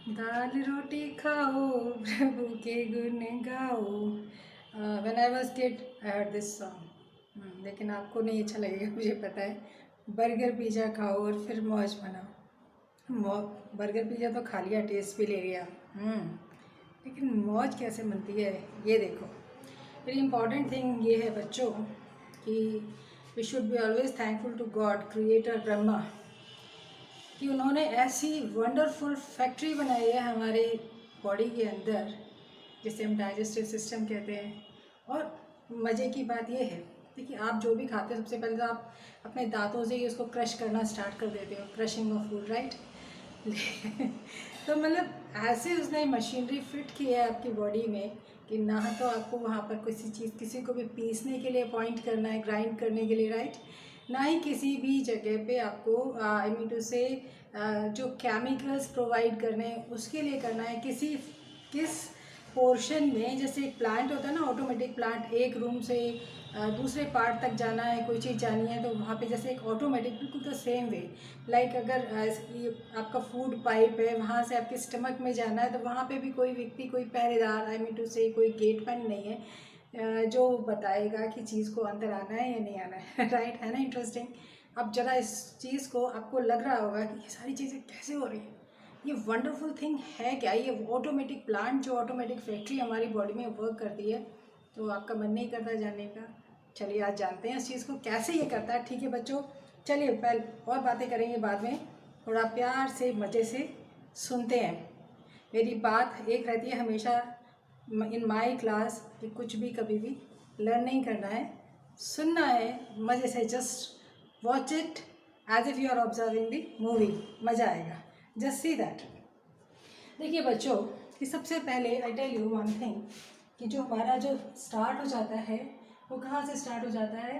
दाल रोटी खाओ प्रभु के गुण गाओ। When I was kid I heard this song, लेकिन आपको नहीं अच्छा लगेगा मुझे पता है। बर्गर पिज़्ज़ा खाओ और फिर मौज बनाओ। बर्गर पिज़्ज़ा तो खा लिया, टेस्ट भी ले लिया, लेकिन मौज कैसे बनती है ये देखो। वेरी इंपॉर्टेंट थिंग ये है बच्चों कि we should be always thankful to god creator Brahma कि उन्होंने ऐसी वंडरफुल फैक्ट्री बनाई है हमारे बॉडी के अंदर, जिसे हम डाइजेस्टिव सिस्टम कहते हैं। और मज़े की बात यह है, देखिए आप जो भी खाते हो सबसे पहले तो आप अपने दांतों से ही उसको क्रश करना स्टार्ट कर देते हो, क्रशिंग ऑफ फूड, राइट। तो मतलब ऐसे उसने मशीनरी फिट की है आपकी बॉडी में कि ना तो आपको वहाँ पर किसी को भी पीसने के लिए अपॉइंट करना है, ग्राइंड करने के लिए, राइट, ना ही किसी भी जगह पे आपको आई मीन टू से जो केमिकल्स प्रोवाइड करने हैं उसके लिए करना है। किस पोर्शन में, जैसे एक प्लांट होता है ना, ऑटोमेटिक प्लांट, एक रूम से दूसरे पार्ट तक जाना है, कोई चीज़ जानी है तो वहाँ पे जैसे एक ऑटोमेटिक, बिल्कुल द सेम वे लाइक अगर आपका फूड पाइप है, वहाँ से आपके स्टमक में जाना है तो वहाँ पे भी कोई व्यक्ति, कोई पहरेदार, आई मीन टू से कोई गेटमैन नहीं है जो बताएगा कि चीज़ को अंदर आना है या नहीं आना है। राइट, है ना इंटरेस्टिंग। अब जरा इस चीज़ को आपको लग रहा होगा कि ये सारी चीज़ें कैसे हो रही हैं, ये वंडरफुल थिंग है क्या, ये ऑटोमेटिक प्लांट जो ऑटोमेटिक फैक्ट्री हमारी बॉडी में वर्क करती है, तो आपका मन नहीं करता जानने का। चलिए आज जानते हैं इस चीज़ को कैसे ये करता है। ठीक है बच्चों, चलिए पहले और बातें करेंगे बाद में, थोड़ा प्यार से मज़े से सुनते हैं। मेरी बात एक रहती है हमेशा इन माई क्लास कि कुछ भी कभी भी लर्न नहीं करना है, सुनना है मज़े से। Just watch it as if you are observing the movie, मज़ा आएगा। Just see that. देखिए बच्चों कि सबसे पहले I tell you one thing कि जो हमारा जो स्टार्ट हो जाता है वो कहाँ से स्टार्ट हो जाता है।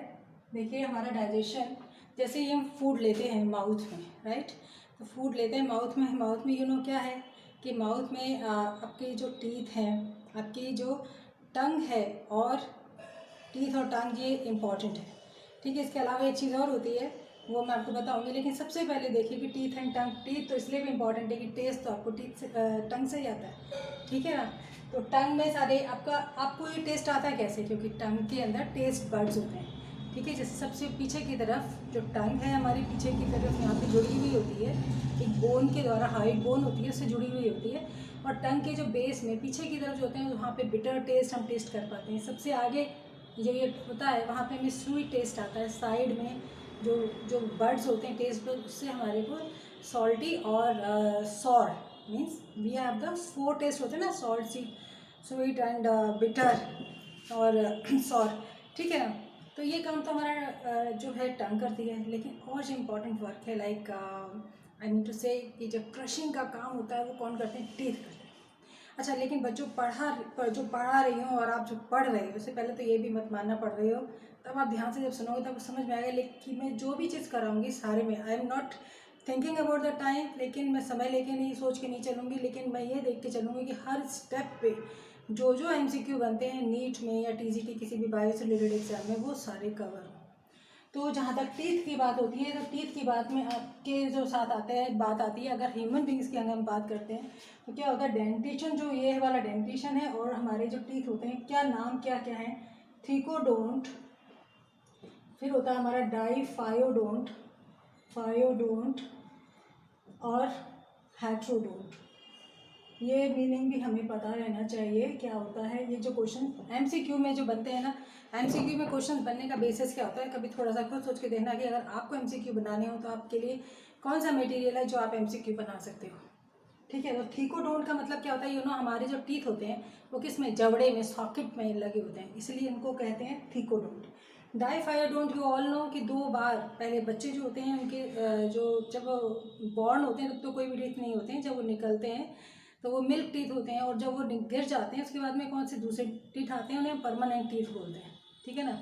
देखिए हमारा डाइजेशन, जैसे ही हम फूड लेते हैं माउथ में, राइट, तो फूड लेते हैं माउथ में यू नो क्या है कि माउथ में आपके जो टीथ हैं, आपकी जो टंग है, और टीथ और टंग ये इम्पॉर्टेंट है, ठीक है। इसके अलावा एक चीज़ और होती है वो मैं आपको बताऊंगी, लेकिन सबसे पहले देखिए कि टीथ एंड टंग। टीथ तो इसलिए भी इम्पॉर्टेंट है कि टेस्ट तो आपको टीथ से टंग से ही आता है, ठीक है ना। तो टंग में सारे आपको ये टेस्ट आता है कैसे, क्योंकि टंग के अंदर टेस्ट बड्स होते हैं, ठीक है। जैसे सबसे पीछे की तरफ जो टंग है हमारी पीछे की तरफ यहाँ पे जुड़ी हुई होती है, एक बोन के द्वारा, हाइट बोन होती है उससे जुड़ी हुई होती है, और टंग के जो बेस में पीछे की तरफ जो होते हैं वहाँ पे बिटर टेस्ट हम टेस्ट कर पाते हैं। सबसे आगे जो ये होता है वहाँ पे हमें स्वीट टेस्ट आता है। साइड में जो जो बर्ड्स होते हैं टेस्ट बर्ड, उससे हमारे को सॉल्टी और sour, means we have the 4 taste होते हैं ना, सॉल्ट, स्वीट एंड बिटर और सॉर, ठीक है ना। तो ये काम तो हमारा जो है टंग करती है। लेकिन और जो इम्पोर्टेंट वर्क है लाइक आई मीन टू से कि जब क्रशिंग का काम होता है वो कौन करते हैं, टीथ करते हैं। अच्छा, लेकिन बच्चों जो पढ़ा रही हो और आप जो पढ़ रहे हो, उससे पहले तो ये भी मत मानना पढ़ रही हो, तब आप ध्यान से जब सुनोगे तब समझ में आएगा। लेकिन मैं जो भी चीज़ कराऊंगी सारे में I am not thinking about the time, लेकिन मैं समय लेके नहीं, सोच के नहीं चलूँगी, लेकिन मैं ये देख के चलूँगी कि हर स्टेप पे जो जो MCQ बनते हैं नीट में या TGT किसी भी बायो से रिलेटेड एग्जाम में, वो सारे कवर हों। तो जहाँ तक टीथ की बात होती है, तो टीथ की बात में आपके जो साथ आते हैं, बात आती है अगर ह्यूमन बींग्स की अगर हम बात करते हैं तो क्या होता है, डेंटिशन, जो ये वाला डेंटिशन है, और हमारे जो टीथ होते हैं, क्या नाम क्या क्या है, थीकोडोंट, फिर होता है हमारा डाईफायोडोंट, फायोडोंट और हेट्रोडोंट। ये मीनिंग भी हमें पता रहना चाहिए क्या होता है। ये जो क्वेश्चन MCQ में जो बनते हैं ना, MCQ में क्वेश्चन बनने का बेसिस क्या होता है, कभी थोड़ा सा खुद सोच के देखना कि अगर आपको MCQ बनाने हो तो आपके लिए कौन सा मटेरियल है जो आप MCQ बना सकते हो, ठीक है। तो थीकोडोंट का मतलब क्या होता है, हमारे जो टीथ होते हैं वो किस में, जबड़े में, सॉकेट में लगे होते हैं, इसलिए इनको कहते हैं थीकोडोंट। डाईफायोडोंट, यू ऑल नो कि 2 बार पहले बच्चे जो होते हैं उनके जो जब बॉर्न होते हैं तब तो कोई भी टीथ नहीं होते हैं, जब वो निकलते हैं तो वो मिल्क टीथ होते हैं, और जब वो गिर जाते हैं उसके बाद में कौन से दूसरे टीथ आते हैं, उन्हें परमानेंट टीथ बोलते हैं, ठीक है ना।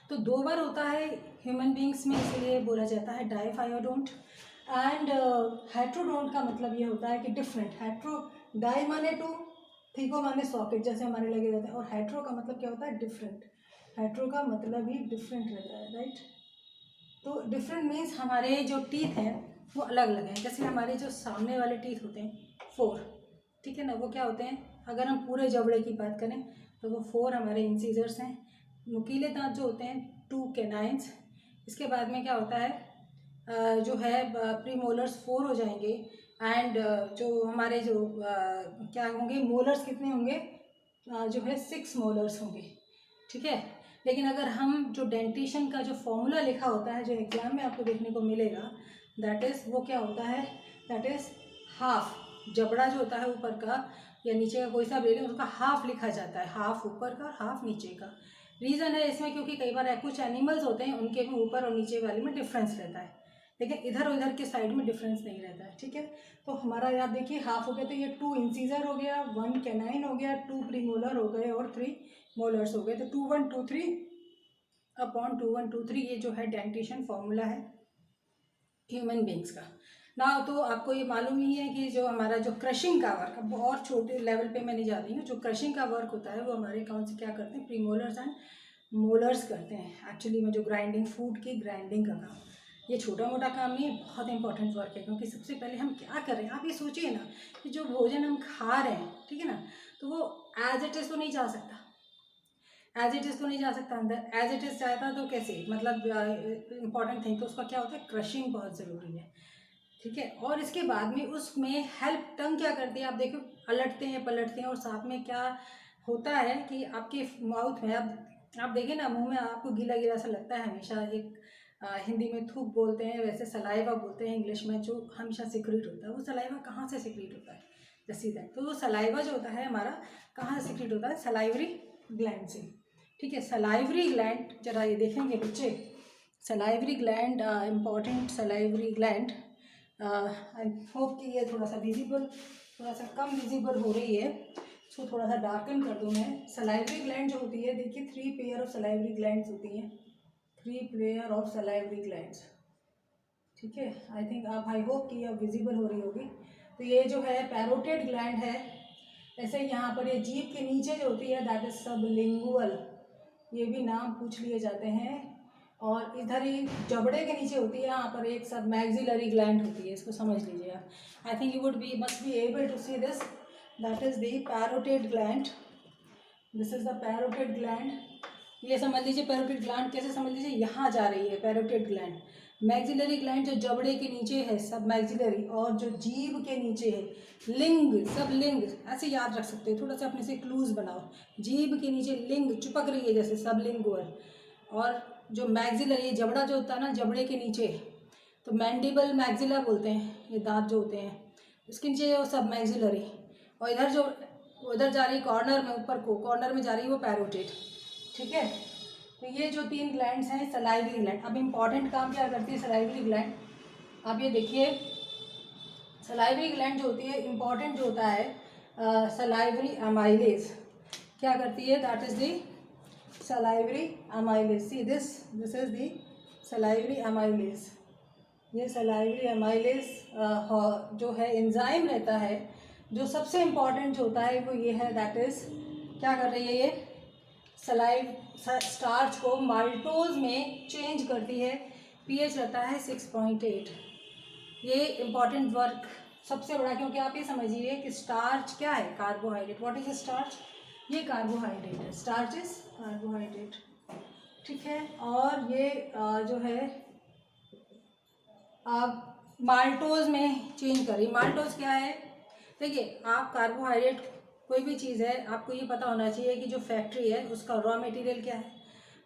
तो 2 बार होता है ह्यूमन बींग्स में, इसलिए बोला जाता है डाईफायोडोंट। एंड हेट्रोडोंट का मतलब ये होता है कि डिफरेंट। हेट्रो, डाई माने 2, थीको माने सॉकेट जैसे हमारे लगे रहते हैं, और हेट्रो का मतलब क्या होता है, डिफरेंट। हेट्रो का मतलब ही डिफरेंट रहता है, राइट। तो डिफरेंट मीन्स हमारे जो टीथ हैं वो अलग अलग हैं। जैसे हमारे जो सामने वाले टीथ होते हैं 4, ठीक है ना। वो क्या होते हैं, अगर हम पूरे जबड़े की बात करें तो वो 4 हमारे इंसीजर्स हैं। नुकीले दांत जो होते हैं 2 कैनाइन्स। इसके बाद में क्या होता है, जो है प्रीमोलर्स 4 हो जाएंगे। एंड जो हमारे जो क्या होंगे, मोलर्स कितने होंगे, जो है 6 मोलर्स होंगे। ठीक है। लेकिन अगर हम जो डेंटिशन का जो फॉर्मूला लिखा होता है, जो एग्जाम में आपको देखने को मिलेगा, दैट इज़ वो क्या होता है, दैट इज़ हाफ। जबड़ा जो होता है ऊपर का या नीचे का कोई सा ले लें, उसका हाफ लिखा जाता है, हाफ ऊपर का हाफ नीचे का। रीज़न है इसमें क्योंकि कई बार कुछ एनिमल्स होते हैं उनके में ऊपर और नीचे वाले में डिफरेंस रहता है, लेकिन इधर उधर के साइड में डिफरेंस नहीं रहता है। ठीक है। तो हमारा याद देखिए हाफ हो गया, तो ये 2 इंसीजर हो गया, 1 कैनाइन हो गया, 2 प्रीमोलर हो गए और 3 मोलर्स हो गए। तो 2 1 2 3 अपॉन 2 1 2 3 ये जो है डेंटिशन फॉर्मूला है ह्यूमन बींग्स का ना। तो आपको ये मालूम ही है कि जो हमारा जो क्रशिंग का वर्क, बहुत छोटे लेवल पे मैं नहीं जा रही हूँ, जो क्रशिंग का वर्क होता है वो हमारे कौन से क्या करते हैं, प्रीमोलर्स एंड मोलर्स करते हैं। एक्चुअली में जो ग्राइंडिंग, फूड की ग्राइंडिंग का काम, ये छोटा मोटा काम नहीं, बहुत इंपॉर्टेंट वर्क है। क्योंकि सबसे पहले हम क्या कर रहे हैं, आप ये सोचिए ना कि जो भोजन हम खा रहे हैं, ठीक है ना, तो वो एज इट इज़ तो नहीं जा सकता, एज इट इज़ तो नहीं जा सकता अंदर। एज इट इज़ जाता तो कैसे, मतलब इंपॉर्टेंट थिंग, तो उसका क्या होता है, क्रशिंग बहुत ज़रूरी है। ठीक है। और इसके बाद में उसमें हेल्प टंग क्या करती है, आप देखो पलटते हैं पलटते हैं, और साथ में क्या होता है कि आपके माउथ में, आप देखें ना, मुंह में आपको गीला गीला सा लगता है हमेशा। एक हिंदी में थूक बोलते हैं, वैसे सलाइवा बोलते हैं इंग्लिश में, जो हमेशा सिक्रीट होता है। वो सलाइवा कहाँ से सिक्रीट होता है, जैसी दैट। तो वो सलाइवा जो होता है हमारा कहाँ से सिक्रीट होता है, सलाइवरी ग्लैंड से। ठीक है। सलाइवरी ग्लैंड, जरा ये देखेंगे बच्चे, salivary gland, important salivary gland. I hope कि ये थोड़ा सा विजिबल, थोड़ा सा कम विजिबल हो रही है, इसको थोड़ा सा डार्कन कर दूँ मैं। सलाइवरी ग्लैंड जो होती है, देखिए 3 पेयर ऑफ सलाइवरी ग्लैंड्स होती हैं, 3 पेयर ऑफ सलाइवरी ग्लैंड्स। ठीक है। आई होप कि अब विजिबल हो रही होगी। तो ये जो है पैरोटिड ग्लैंड है। ऐसे यहाँ पर ये जीभ के नीचे जो होती है, दैट इज सबलिंगुअल, ये भी नाम पूछ लिए जाते हैं। और इधर ही जबड़े के नीचे होती है, यहाँ पर एक सब मैक्सिलरी ग्लैंड होती है, इसको समझ लीजिए आप। I think you would be must be able to see this, that is the parotid gland, this is the parotid gland. ये समझ लीजिए पैरोटिड ग्लैंड कैसे समझ लीजिए, यहाँ जा रही है पैरोटिड ग्लैंड। मैक्सिलरी ग्लैंड जो जबड़े के नीचे है, सब मैक्सिलरी, और जो जीभ के नीचे है लिंग, सब लिंग, ऐसे याद रख सकते हो, थोड़ा सा अपने से क्लूज बनाओ। जीभ के नीचे लिंग चिपक रही है जैसे सबलिंगुअल, और जो मैक्सिलरी जबड़ा जो होता है ना, जबड़े के नीचे, तो मैंडिबल मैक्सिला बोलते हैं, ये दांत जो होते हैं, इसके नीचे वो सब मैक्सिलरी, और इधर जो उधर जा रही कॉर्नर में, ऊपर को कॉर्नर में जा रही है वो पैरोटिड। ठीक है। तो ये जो 3 ग्लैंड्स हैं सलाइवरी ग्लैंड। अब इम्पॉर्टेंट काम क्या करती है सलाइवरी ग्लैंड, आप ये देखिए, सलाइवरी ग्लैंड जो होती है, इम्पॉर्टेंट जो होता है सलाइवरी अमाइलेज क्या करती है, that is the salivary amylase. See this is the salivary amylase. ये सलाइवरी अमाइलेज जो है एंजाइम रहता है, जो सबसे इम्पॉर्टेंट जो होता है वो ये है, दैट इज क्या कर रही है, ये सलाइव स्टार्च को माल्टोज में चेंज करती है। पीएच रहता है 6.8। ये इम्पॉर्टेंट वर्क सबसे बड़ा, क्योंकि आप ये समझिए कि स्टार्च क्या है, कार्बोहाइड्रेट। व्हाट इज स्टार्च, ये कार्बोहाइड्रेट है, स्टार्च इज कार्बोहाइड्रेट। ठीक है। और ये जो है आप माल्टोज में चेंज कर रही। माल्टोज क्या है, देखिए आप कार्बोहाइड्रेट कोई भी चीज़ है, आपको ये पता होना चाहिए कि जो फैक्ट्री है उसका रॉ मटेरियल क्या है।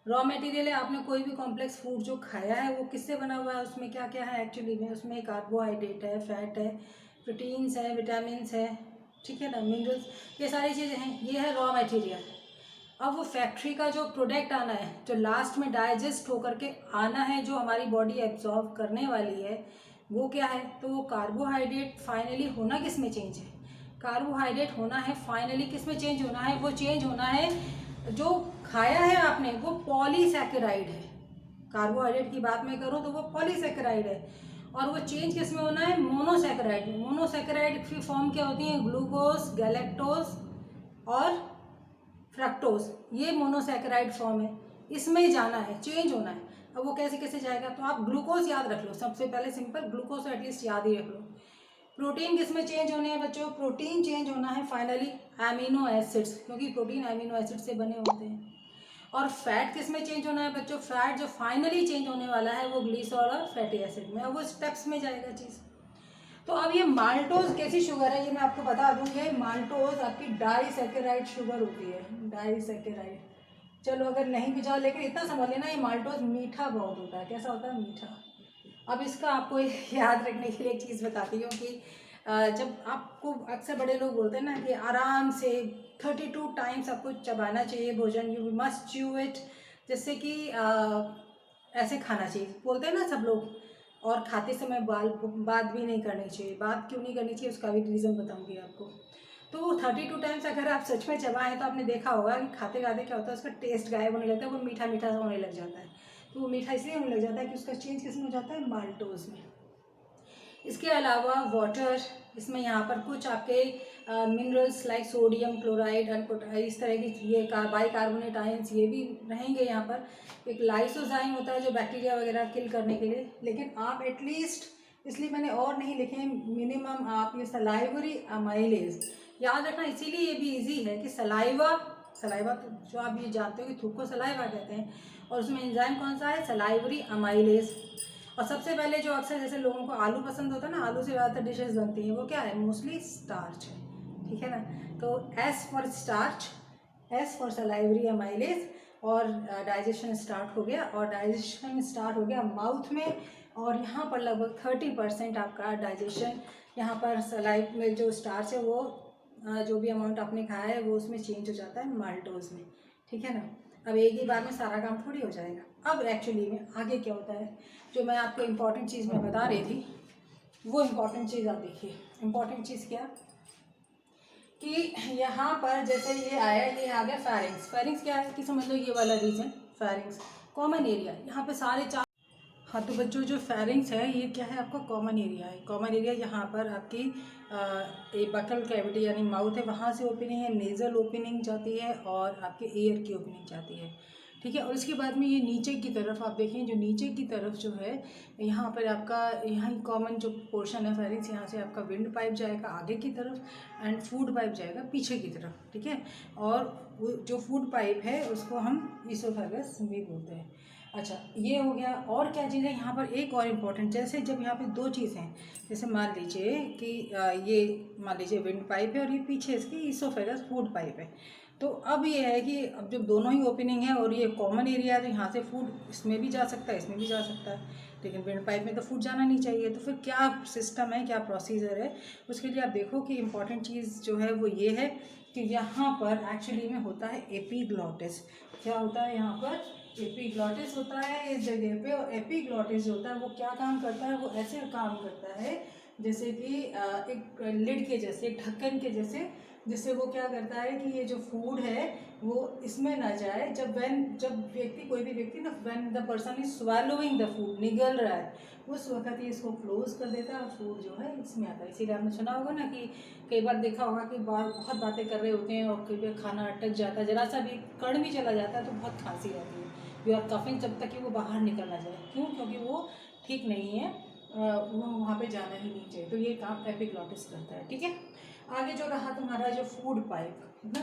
रॉ मटेरियल है, आपने कोई भी कॉम्प्लेक्स फूड जो खाया है वो किससे बना हुआ है, उसमें क्या क्या है एक्चुअली में, उसमें कार्बोहाइड्रेट है, फैट है, प्रोटीन्स है, विटामिन्स है, ठीक है ना, मिनरल्स, ये सारी चीज़ें हैं, ये है रॉ मटेरियल। अब वो फैक्ट्री का जो प्रोडक्ट आना है, जो लास्ट में डाइजेस्ट होकर के आना है, जो हमारी बॉडी एब्जॉर्व करने वाली है, वो क्या है, तो वो कार्बोहाइड्रेट फाइनली होना किस में चेंज है, कार्बोहाइड्रेट होना है फाइनली किस में चेंज होना है, वो चेंज होना है, जो खाया है आपने वो पॉलीसैकेराइड है। कार्बोहाइड्रेट की बात मैं करूँ तो वो पॉलीसैकेराइड है, और वो चेंज किस में होना है, मोनोसैकेराइड में। मोनोसैकेराइड की फॉर्म क्या होती है, ग्लूकोज, गैलेक्टोज और फ्रक्टोज, ये मोनोसैकेराइड फॉर्म है, इसमें जाना है, चेंज होना है। अब वो कैसे कैसे जाएगा, तो आप ग्लूकोज याद रख लो सबसे पहले, सिंपल ग्लूकोज एटलीस्ट याद ही रख लो। प्रोटीन किस में चेंज होने हैं बच्चों? प्रोटीन चेंज होना है फाइनली एमिनो एसिड्स, क्योंकि प्रोटीन एमिनो एसिड से बने होते हैं। और फैट किस में चेंज होना है बच्चों? फैट जो फाइनली चेंज होने वाला है वो ग्लिसरॉल और फैटी एसिड में। अब वो स्टेप्स में जाएगा चीज़। तो अब ये माल्टोज कैसी शुगर है ये मैं आपको बता दूँ। ये माल्टोज आपकी डाइसैकेराइड शुगर होती है, डाइसैकेराइड। चलो अगर नहीं भी जाओ, लेकिन इतना समझ लेना ये माल्टोज मीठा बहुत होता है। कैसा होता है? मीठा। अब इसका आपको याद रखने के लिए एक चीज़ बताती हूँ कि जब आपको अक्सर बड़े लोग बोलते हैं ना कि आराम से 32 टाइम्स आपको चबाना चाहिए भोजन, यू मस्ट च्यू इट, जिससे कि ऐसे खाना चाहिए बोलते हैं ना सब लोग। और खाते समय बात भी नहीं करनी चाहिए। बात क्यों नहीं करनी चाहिए उसका भी रीज़न बताऊंगी आपको। तो 32 टाइम्स अगर आप सच में चबाएं तो आपने देखा होगा कि खाते खाते क्या होता है, उसका टेस्ट गायब होने लगता है, वो मीठा मीठा सा होने लग जाता है। तो वो मीठा इसलिए होने लग जाता है कि उसका चेंज किस में हो जाता है? माल्टोज में। इसके अलावा वाटर, इसमें यहाँ पर कुछ आपके मिनरल्स लाइक सोडियम क्लोराइड और इस तरह की ये बाइकार्बोनेट आयंस ये भी रहेंगे यहाँ पर। एक लाइसोजाइम होता है जो बैक्टीरिया वगैरह किल करने के लिए। लेकिन आप एटलीस्ट, इसलिए मैंने और नहीं लिखे, मिनिमम आप ये सलाइवरी अमाइलेज याद रखना। इसीलिए ये भी इजी है कि सलाइवा तो जो आप ये जानते हो कि थूक को सलाइवा कहते हैं, और उसमें एंजाइम कौन सा है? Salivary amylase. और सबसे पहले जो अक्सर जैसे लोगों को आलू पसंद होता है ना, आलू से ज़्यादातर डिशेस बनती हैं, वो क्या है? मोस्टली स्टार्च है, ठीक है ना। तो S for starch, S for salivary amylase, और डाइजेशन स्टार्ट हो गया। और डाइजेशन स्टार्ट हो गया माउथ में, और यहाँ पर लगभग 30% आपका डाइजेशन यहाँ पर सलाइव में जो स्टार्च है वो जो भी अमाउंट आपने खाया है वो उसमें चेंज हो जाता है माल्टोज में, ठीक है ना। अब एक ही बार में सारा काम थोड़ी हो जाएगा। अब एक्चुअली में आगे क्या होता है, जो मैं आपको इम्पॉर्टेंट चीज़ मैं बता रही थी, वो इम्पॉर्टेंट चीज़ आप देखिए। इम्पॉर्टेंट चीज़ क्या कि यहाँ पर जैसे ये आया, ये आ गया फेरिंग्स। फेरिंग्स क्या है कि समझ लो ये वाला रीजन फेरिंग्स, कॉमन एरिया। यहाँ पे सारे चार, हाँ तो बच्चों जो फेरिंग्स है ये क्या है? आपका कॉमन एरिया है। कॉमन एरिया यहाँ पर आपकी एक बकल कैविटी यानी माउथ है, वहाँ से ओपनिंग है, नेज़ल ओपनिंग जाती है, और आपके ईयर की ओपनिंग जाती है, ठीक है। और इसके बाद में ये नीचे की तरफ आप देखें, जो नीचे की तरफ जो है यहाँ पर आपका यहाँ कॉमन जो पोर्शन है फेरिंग्स, यहाँ से आपका विंड पाइप जाएगा आगे की तरफ, एंड फूड पाइप जाएगा पीछे की तरफ, ठीक है। और वो जो फूड पाइप है उसको हम ईसोफेगस भी बोलते हैं। अच्छा ये हो गया। और क्या चीज़ है यहाँ पर? एक और इम्पॉर्टेंट, जैसे जब यहाँ पे दो चीज़ हैं, जैसे मान लीजिए कि ये मान लीजिए विंड पाइप है और ये पीछे इसकी ईसोफेगस फूड पाइप है। तो अब ये है कि अब जब दोनों ही ओपनिंग है और ये कॉमन एरिया है, तो यहाँ से फूड इसमें भी जा सकता है, इसमें भी जा सकता है, लेकिन विंड पाइप में तो फूड जाना नहीं चाहिए। तो फिर क्या सिस्टम है, क्या प्रोसीजर है? उसके लिए आप देखो कि इम्पॉर्टेंट चीज़ जो है वो ये है कि यहाँ पर एक्चुअली में होता है एपीग्लॉटिस। क्या होता है यहाँ पर? एपीग्लॉटिस होता है इस जगह पे। और एपीग्लॉटिस जो होता है वो क्या काम करता है? वो ऐसे काम करता है जैसे कि एक लिड के जैसे, एक ढक्कन के जैसे, जिससे वो क्या करता है कि ये जो फूड है वो इसमें ना जाए। जब व्यक्ति, कोई भी व्यक्ति ना, when the person is swallowing the food, निगल रहा है, उस वक्त ही इसको क्लोज कर देता है और फूड जो है इसमें आता है। इसीलिए आपने सुना होगा ना कि कई बार देखा होगा कि बहुत बातें कर रहे होते हैं और कई बार खाना अटक जाता है, जरा सा भी कण भी चला जाता है तो बहुत खांसी आती है, यू आर कफिंग, जब तक कि वो बाहर निकल ना जाए। क्यों? क्योंकि वो ठीक नहीं है, वो वहाँ पे जाना ही नहीं चाहिए। तो ये काम एपिग्लॉटिस करता है, ठीक है। आगे जो रहा तुम्हारा जो फूड पाइप है ना,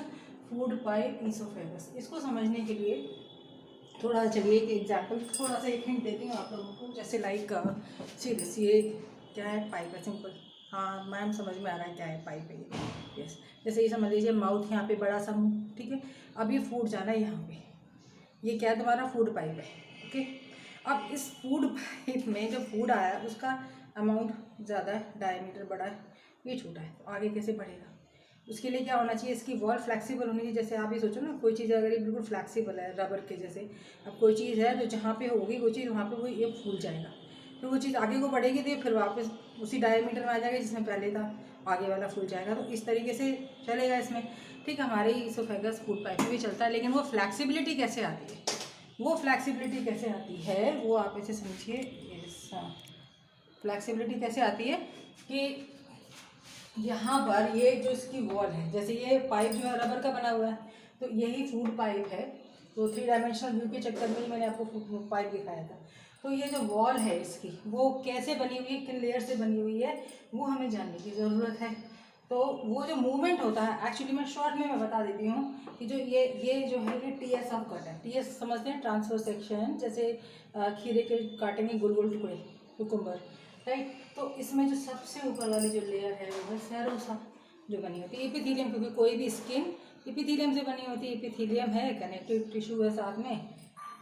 फूड पाइप ईसोफेगस, इसको समझने के लिए थोड़ा चलिए एक एग्जाम्पल, थोड़ा सा एक हिंट देती हूँ आप लोगों को। जैसे लाइक सीरियस, ये क्या है? पाइप है, सिंपल। हाँ मैम समझ में आ रहा है क्या है, पाइप है ये, यस। जैसे ये समझ लीजिए माउथ यहाँ पे बड़ा सा मुँह, ठीक है। अब ये फूड जाना है यहाँ पे, ये क्या है? तुम्हारा फूड पाइप है, ओके। अब इस फूड पाइप में जब फूड आया उसका अमाउंट ज़्यादा है, डायमीटर बड़ा है, ये छोटा है, तो आगे कैसे बढ़ेगा? उसके लिए क्या होना चाहिए? इसकी वॉल फ्लेक्सिबल होनी चाहिए। जैसे आप ये सोचो ना, कोई चीज़ अगर ये बिल्कुल फ्लेक्सिबल है रबर के जैसे, अब कोई चीज़ है तो जहाँ पे होगी वो चीज़ वहाँ पे वो ये फूल जाएगा, तो वो चीज़ आगे को बढ़ेगी तो ये फिर वापस उसी डायमीटर में आ जाएगा जिसमें पहले था, आगे वाला फूल जाएगा। तो इस तरीके से चलेगा इसमें, ठीक है। हमारे ईसोफेगस फूड पाइप में भी चलता है। लेकिन वो फ्लैक्सिबिलिटी कैसे आती है? वो फ्लैक्सिबिलिटी कैसे आती है वो आप ऐसे समझिए। फ्लैक्सिबिलिटी कैसे आती है कि यहाँ पर ये जो इसकी वॉल है, जैसे ये पाइप जो है रबर का बना हुआ है, तो यही फूड पाइप है। तो 3 डायमेंशनल व्यू के चक्कर में ही मैंने आपको पाइप दिखाया था। तो ये जो वॉल है इसकी वो कैसे बनी हुई है, किन लेयर से बनी हुई है, वो हमें जानने की ज़रूरत है। तो वो जो मूवमेंट होता है, एक्चुअली मैं शॉर्ट में मैं बता देती हूँ कि जो ये जो है ये टीएस ऑफ कट है। टीएस समझते हैं, ट्रांसफर सेक्शन, जैसे खीरे के काटेंगे गोल गोल टुकड़े, कुकुम्बर, राइट। तो इसमें जो सबसे ऊपर वाली जो लेयर है वो है सेरोसा जो बनी होती है एपिथेलियम, क्योंकि कोई भी स्किन एपिथेलियम से बनी होती है। एपिथेलियम है, कनेक्टिव टिश्यू है साथ में,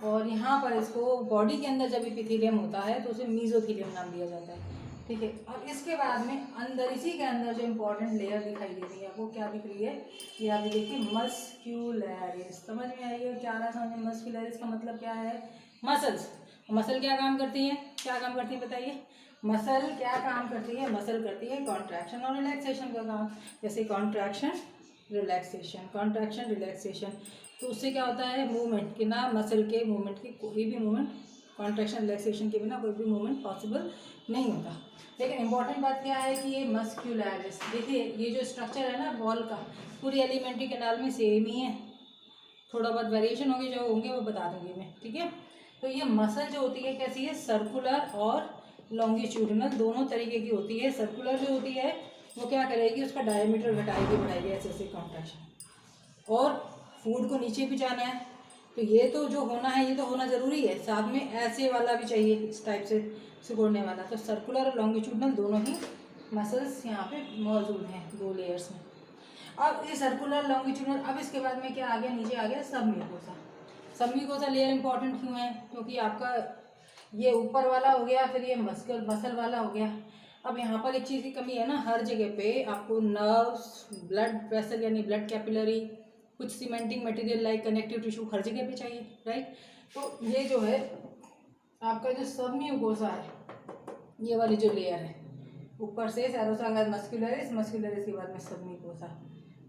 और यहाँ पर इसको बॉडी के अंदर जब एपिथेलियम होता है तो उसे मीजोथेलियम नाम दिया जाता है, ठीक है। और इसके बाद में अंदर, इसी के अंदर जो इम्पोर्टेंट लेयर दिखाई दे रही है वो क्या दिख रही है, ये आप देखिए मस्क्यूलरिस। समझ में आई है क्या रहा समझ में? मस्क्यूलरिस का मतलब क्या है? मसल्स। मसल क्या काम करती है, क्या काम करती है बताइए? मसल क्या काम करती है? मसल करती है कॉन्ट्रैक्शन और रिलैक्सेशन का काम। जैसे कॉन्ट्रैक्शन रिलैक्सेशन, कॉन्ट्रैक्शन रिलैक्सेशन, तो उससे क्या होता है? मूवमेंट कि ना, मसल के मूवमेंट की कोई भी मूवमेंट कॉन्ट्रैक्शन रिलैक्सेशन के बिना कोई भी मूवमेंट पॉसिबल नहीं होता। लेकिन इंपॉर्टेंट बात क्या है कि ये मस्क्यूलरिस, देखिए ये जो स्ट्रक्चर है ना वॉल का, पूरी एलिमेंट्री कैनाल में सेम ही है, थोड़ा बहुत वेरिएशन होंगे, जो होंगे वो बता दूंगी मैं, ठीक है। तो ये मसल जो होती है कैसी है? सर्कुलर और लॉन्गिट्यूडिनल दोनों तरीके की होती है। सर्कुलर जो होती है वो क्या करेगी? उसका डायमीटर घटाएगी बढ़ाएगी ऐसे ऐसे कॉन्ट्रैक्शन, और फूड को नीचे भी जाना है, तो ये तो जो होना है ये तो होना ज़रूरी है, साथ में ऐसे वाला भी चाहिए इस टाइप से सिकुड़ने वाला। तो सर्कुलर और लॉन्गिट्यूडनल दोनों ही मसल्स यहाँ पे मौजूद हैं दो लेयर्स में। अब ये सर्कुलर लॉन्गिट्यूडनल, अब इसके बाद में क्या आ गया? नीचे आ गया सबम्यूकोसा। सबम्यूकोसा लेयर इंपॉर्टेंट क्यों है? क्योंकि आपका ये ऊपर वाला हो गया, फिर ये मसल वाला हो गया। अब यहाँ पर एक चीज़ की कमी है ना, हर जगह पे आपको नर्व्स, ब्लड वेसल यानी ब्लड कैपिलरी, कुछ cementing material like connective tissue हर जगह पे चाहिए, राइट। तो ये जो है आपका जो सबम्यूकोसा है, ये वाली जो लेयर है, ऊपर से सेरोसा के बाद मस्क्यूलरिस, मस्क्यूलरिस के बाद में सबम्यूकोसा,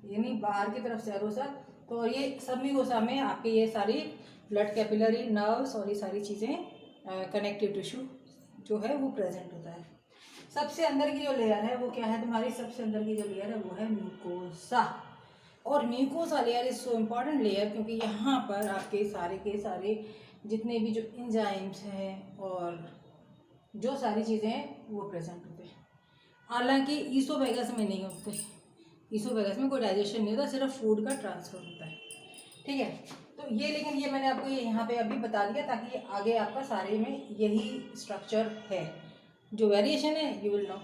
यानी बाहर की तरफ सेरोसा। तो ये सबम्यूकोसा में आपके ये सारी ब्लड कैपिलरी, नर्व्स और ये सारी चीज़ें, कनेक्टिव टिश्यू जो है वो प्रेजेंट होता है। सबसे अंदर की जो लेयर है वो क्या है तुम्हारी? सबसे अंदर की जो लेयर है वो है म्यूकोसा। और mucosa layer is so important layer, क्योंकि यहाँ पर आपके सारे के सारे जितने भी जो एंजाइम्स हैं और जो सारी चीज़ें हैं वो प्रेजेंट होते हैं। हालांकि ईसोफेगस में नहीं होते, ईसोफेगस में कोई डाइजेशन नहीं होता, सिर्फ फूड का ट्रांसफर होता है, ठीक है। तो ये, लेकिन ये मैंने आपको ये यहाँ पे अभी बता दिया ताकि ये आगे आपका सारे में यही स्ट्रक्चर है, जो वेरिएशन है यू विल नो।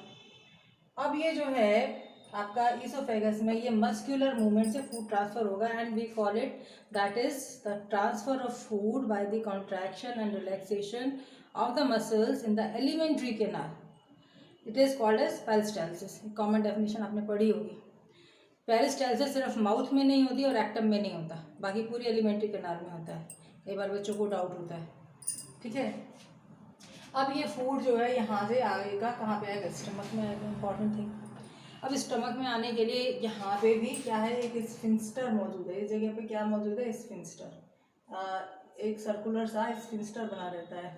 अब ये जो है आपका ईसोफेगस में ये मस्क्यूलर मूवमेंट से फूड ट्रांसफर होगा, and we call it that is the transfer of food by the contraction and relaxation of the muscles in the alimentary canal. It is called as peristalsis. Common definition आपने पढ़ी होगी। Peristalsis सिर्फ mouth में नहीं होती और rectum में नहीं होता, बाकी पूरी एलिमेंट्री कैनाल में होता है। कई बार बच्चों को डाउट होता है, ठीक है। अब ये फूड जो है यहाँ से आएगा, कहाँ पे आएगा? स्टमक में आएगा, इंपॉर्टेंट थिंग। अब स्टमक में आने के लिए यहाँ पे भी क्या है? एक स्फिंक्टर मौजूद है। इस जगह पे क्या मौजूद है? स्फिंक्टर, एक सर्कुलर सा स्फिंक्टर बना रहता है,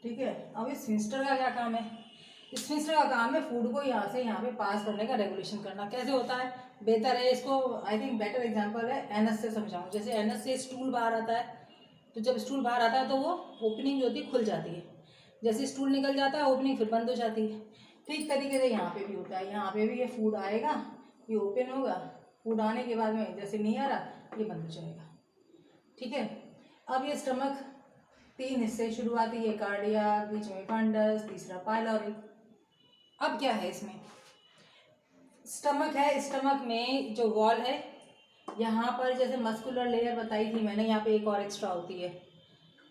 ठीक है। अब इस स्फिंक्टर का क्या काम है? स्फिंक्टर का काम है फूड को यहाँ से यहाँ पे पास करने का, रेगुलेशन करना। कैसे होता है? बेहतर है इसको, आई थिंक बेटर एग्जांपल है एनस से समझाऊँ। जैसे एनस से स्टूल बाहर आता है, तो जब स्टूल बाहर आता है तो वो ओपनिंग जो होती है खुल जाती है, जैसे स्टूल निकल जाता है ओपनिंग फिर बंद हो जाती है। ठीक तरीके से यहाँ पे भी होता है, यहाँ पे भी ये फूड आएगा, ये ओपन होगा, फूड आने के बाद में जैसे नहीं आ रहा ये बंद हो जाएगा, ठीक है। अब ये स्टमक 3 हिस्से, शुरुआती ये कार्डिया, बीच में फंडस, तीसरा पाइलोरी। अब क्या है इसमें? स्टमक है, स्टमक में जो वॉल है यहाँ पर, जैसे मस्कुलर लेयर बताई थी मैंने, यहाँ पे एक और एक्स्ट्रा होती है,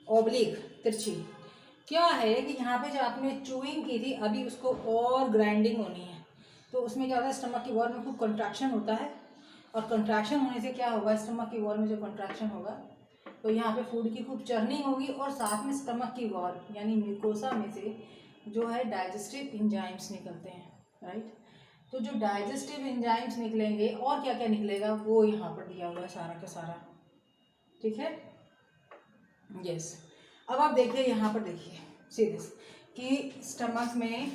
ओब्लिक, तिरछी। क्या है कि यहाँ पे जो आपने चूइंग की थी अभी उसको और ग्राइंडिंग होनी है, तो उसमें क्या होता है? स्टमक की वॉल में खूब कंट्रैक्शन होता है, और कंट्रैक्शन होने से क्या होगा? स्टमक की वॉल में जो कंट्रैक्शन होगा तो यहाँ पे फूड की खूब चर्निंग होगी, और साथ में स्टमक की वॉल यानी म्यूकोसा में से जो है डाइजेस्टिव एंजाइम्स निकलते हैं, राइट। तो जो डाइजेस्टिव एंजाइम्स निकलेंगे और क्या क्या निकलेगा वो यहाँ पर दिया हुआ है सारा का सारा, ठीक है, यस। अब आप देखिए यहाँ पर, देखिए सीरियस कि स्टमक में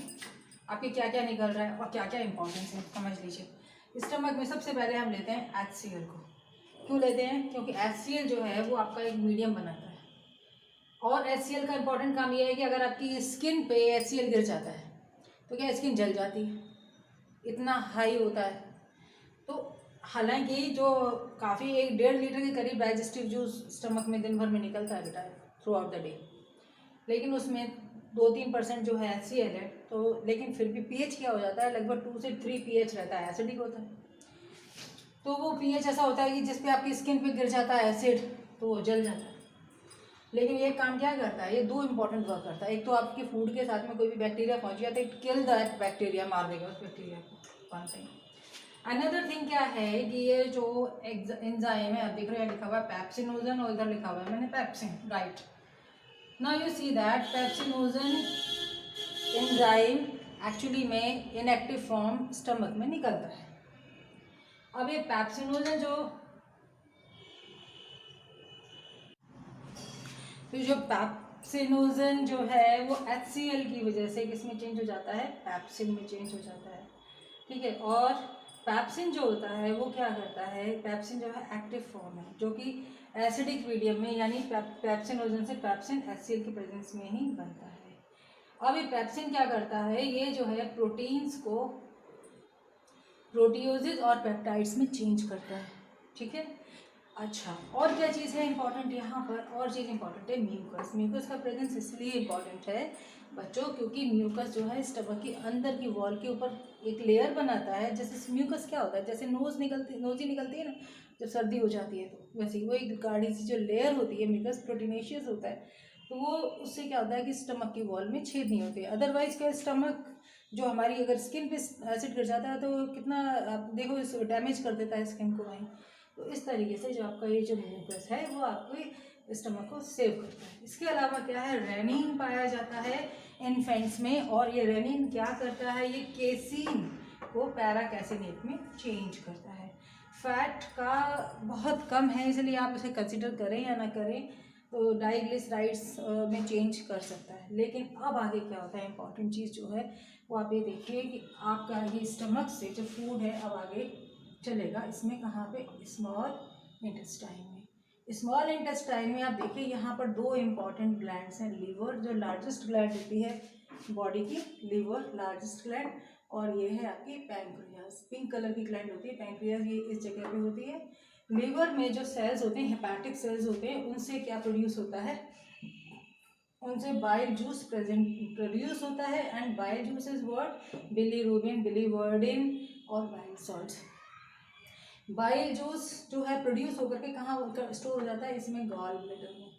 आपके क्या क्या निकल रहा है और क्या क्या इंपॉर्टेंस है, समझ लीजिए। स्टमक में सबसे पहले हम लेते हैं HCl को। क्यों लेते हैं? क्योंकि HCl जो है वो आपका एक मीडियम बनाता है, और HCl का इम्पोर्टेंट काम ये है कि अगर आपकी स्किन पे HCl गिर जाता है तो क्या स्किन जल जाती है, इतना हाई होता है। तो हालांकि जो काफ़ी 1-1.5 लीटर के करीब डाइजेस्टिव जूस स्टमक में दिन भर में निकलता है बेटा थ्रू आउट द डे, लेकिन उसमें 2-3% जो है HCl है। तो लेकिन फिर भी pH क्या हो जाता है, लगभग 2 से 3 pH रहता है, एसिडिक होता है। तो वो pH ऐसा होता है कि जिस पे आपकी स्किन पे गिर जाता है एसिड तो वो जल जाता है। लेकिन ये काम क्या करता है, ये 2 इंपॉर्टेंट वर्क करता है। एक तो आपके फूड के साथ में कोई भी बैक्टीरिया पहुंच गया तो इट किल दैट बैक्टीरिया, मार देगा उस बैक्टीरिया को, वन थिंग। अनदर थिंग क्या है कि ये जो एंजाइम है, आप देख रहे हैं लिखा हुआ है पेप्सिनोजन और इधर लिखा हुआ है मैंने pepsin, right. Now you see that pepsinogen enzyme actually में इनएक्टिव फॉर्म स्टमक में निकलता है। अब ये पेप्सिनोजन जो पेप्सिनोजन जो है वो HCl की वजह से किसमें चेंज हो जाता है, पेप्सिन में चेंज हो जाता है, ठीक है। और पेप्सिन जो होता है वो क्या करता है, पेप्सिन जो है एक्टिव फॉर्म है जो कि एसिडिक मीडियम में, यानी पेप्सिनोजन से पेप्सिन HCl की प्रेजेंस में ही बनता है। अब ये पेप्सिन क्या करता है, ये जो है प्रोटीन्स को प्रोटियोजेज और पेप्टाइड्स में चेंज करता है, ठीक है। अच्छा, और क्या चीज़ है इंपॉर्टेंट यहाँ पर, और चीज़ इंपॉर्टेंट है म्यूकस। म्यूकस का प्रेजेंस इसलिए इम्पॉर्टेंट है बच्चों क्योंकि म्यूकस जो है स्टमक के अंदर की वॉल के ऊपर एक लेयर बनाता है। जैसे म्यूकस क्या होता है, जैसे नोज ही निकलती है ना जब सर्दी हो जाती है, तो वैसे ही वो एक गाढ़ी सी जो लेयर होती है, म्यूकस प्रोटीनेशियस होता है। तो वो उससे क्या होता है कि स्टमक की वॉल में छेद नहीं होते। अदरवाइज क्या, स्टमक जो हमारी अगर स्किन पे एसिड गिर जाता है तो कितना आप देखो इस डैमेज कर देता है स्किन को वहीं। तो इस तरीके से जो आपका ये जो म्यूकस है वो आपके स्टमक को सेव करता है। इसके अलावा क्या है, रेनिन पाया जाता है इन्फेंट्स में, और ये रेनिन क्या करता है, ये केसीन को पैराकैसिनेट में चेंज करता है। फैट का बहुत कम है इसलिए आप इसे कंसिडर करें या ना करें तो डाइग्लिसराइड्स में चेंज कर सकता है। लेकिन अब आगे क्या होता है, इंपॉर्टेंट चीज़ जो है वो आप ये देखिए कि आपका ये स्टमक से जो फूड है अब आगे चलेगा इसमें कहाँ पे, स्मॉल इंटेस्टाइन में। स्मॉल इंटेस्टाइन में आप देखिए यहाँ पर 2 इंपॉर्टेंट ग्लैंड्स हैं। लीवर जो लार्जेस्ट ग्लैंड होती है बॉडी की, लीवर लार्जेस्ट ग्लैंड, और ये है आपकी पैंक्रियाज, पिंक कलर की ग्लैंड होती है पैंक्रियाज, ये इस जगह पे होती है। लीवर में जो सेल्स होते हैं, हेपाटिक सेल्स होते हैं, उनसे क्या प्रोड्यूस होता है, उनसे बाइल जूस प्रोड्यूस होता है। And bile juice is what, bilirubin, biliverdin और बाइल सॉल्ट्स। बाइल जूस जो है प्रोड्यूस होकर के कहाँ स्टोर हो जाता है, इसमें गॉल ब्लैडर में।